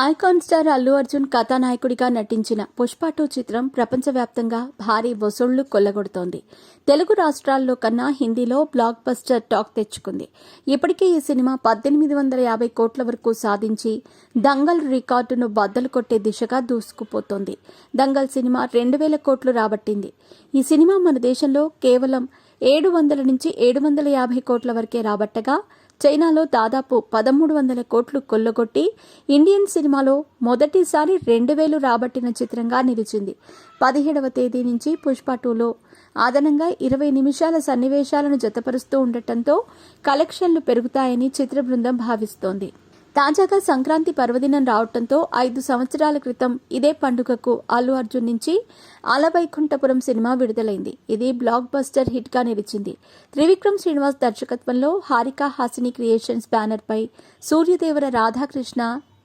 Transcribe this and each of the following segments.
Icon star Allu Arjun కథానాయకుడిగా నటించిన పుష్ప 2 చిత్రం ప్రపంచవ్యాప్తంగా భారీ వసూళ్లు కొల్లగొడుతోంది. తెలుగు రాష్ట్రాల్లో కన్నా హిందీలో బ్లాక్ బస్టర్ టాక్ తెచ్చుకుంది. ఇప్పటికే ఈ సినిమా 1850 కోట్ల వరకు సాధించి దంగల్ రికార్డును బద్దలు కొట్టే దిశగా దూసుకుపోతోంది. దంగల్ సినిమా 2000 కోట్లు రాబట్టింది. ఈ సినిమా మన దేశంలో కేవలం 700 నుంచి 750 కోట్ల వరకే రాబట్టగా చైనాలో దాదాపు 1300 కోట్లు కొల్లగొట్టి ఇండియన్ సినిమాలో మొదటిసారి 2000 రాబట్టిన చిత్రంగా నిలిచింది. 17వ తేదీ నుంచి పుష్ప 2లో అదనంగా 20 నిమిషాల సన్నివేశాలను జతపరుస్తూ ఉండటంతో కలెక్షన్లు పెరుగుతాయని చిత్ర బృందం భావిస్తోంది. తాజాగా సంక్రాంతి పర్వదినం రావడంతో 5 సంవత్సరాల క్రితం ఇదే పండుగకు అల్లు అర్జున్ నుంచి అలవైకుంఠపురం సినిమా విడుదలైంది. ఇది బ్లాక్ బస్టర్ హిట్ గా నిలిచింది. త్రివిక్రమ్ శ్రీనివాస్ దర్శకత్వంలో హారిక హాసిని క్రియేషన్స్ బ్యానర్ పై సూర్యదేవర రాధాకృష్ణ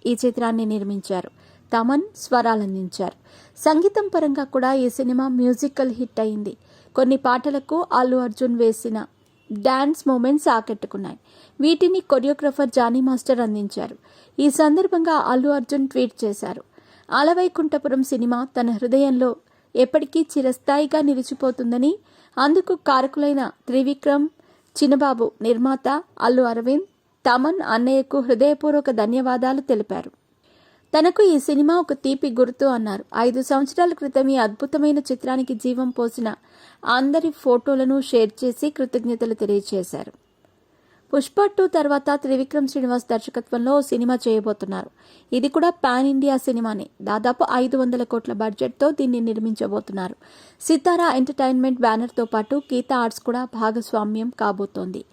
ఈ చిత్రాన్ని నిర్మించారు. తమన్ స్వరాలందించారు. సంగీతం పరంగా కూడా ఈ సినిమా మ్యూజికల్ హిట్ అయింది. కొన్ని పాటలకు అల్లు అర్జున్ వేసిన డాన్స్ మూమెంట్స్ ఆకట్టుకున్నాయి. వీటిని కొరియోగ్రాఫర్ జానీ మాస్టర్ అందించారు. ఈ సందర్భంగా అల్లు అర్జున్ ట్వీట్ చేశారు. అలవైకుంఠపురం సినిమా తన హృదయంలో ఎప్పటికీ చిరస్థాయిగా నిలిచిపోతుందని, అందుకు కారకులైన త్రివిక్రమ్, చిన్నబాబు నిర్మాత అల్లు అరవింద్, తమన్ అన్నయ్యకు హృదయపూర్వక ధన్యవాదాలు తెలిపారు. తనకు ఈ సినిమా ఒక తీపి గుర్తు అన్నారు. 5 సంవత్సరాల క్రితం ఈ అద్భుతమైన చిత్రానికి జీవం పోసిన అందరి ఫోటోలను షేర్ చేసి కృతజ్ఞతలు తెలియజేశారు. పుష్ప 2 తర్వాత త్రివిక్రమ్ శ్రీనివాస్ దర్శకత్వంలో ఓ సినిమా చేయబోతున్నారు. ఇది కూడా పాన్ ఇండియా సినిమానే. దాదాపు 500 కోట్ల బడ్జెట్తో దీన్ని నిర్మించబోతున్నారు. సితారా ఎంటర్టైన్మెంట్ బ్యానర్తో పాటు గీతా ఆర్ట్స్ కూడా భాగస్వామ్యం కాబోతోంది.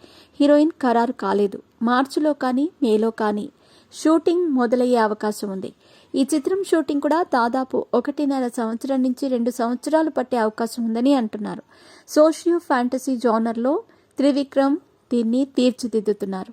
హీరోయిన్ ఖరారు కాలేదు. మార్చిలో కానీ మేలో కానీ షూటింగ్ మొదలయ్యే అవకాశం ఉంది. ఈ చిత్రం షూటింగ్ కూడా దాదాపు 1.5 సంవత్సరం నుంచి 2 సంవత్సరాలు పట్టే అవకాశం ఉందని అంటున్నారు. సోషియో ఫ్యాంటసీ జానర్లో త్రివిక్రమ్ దీన్ని తీర్చిదిద్దుతున్నారు.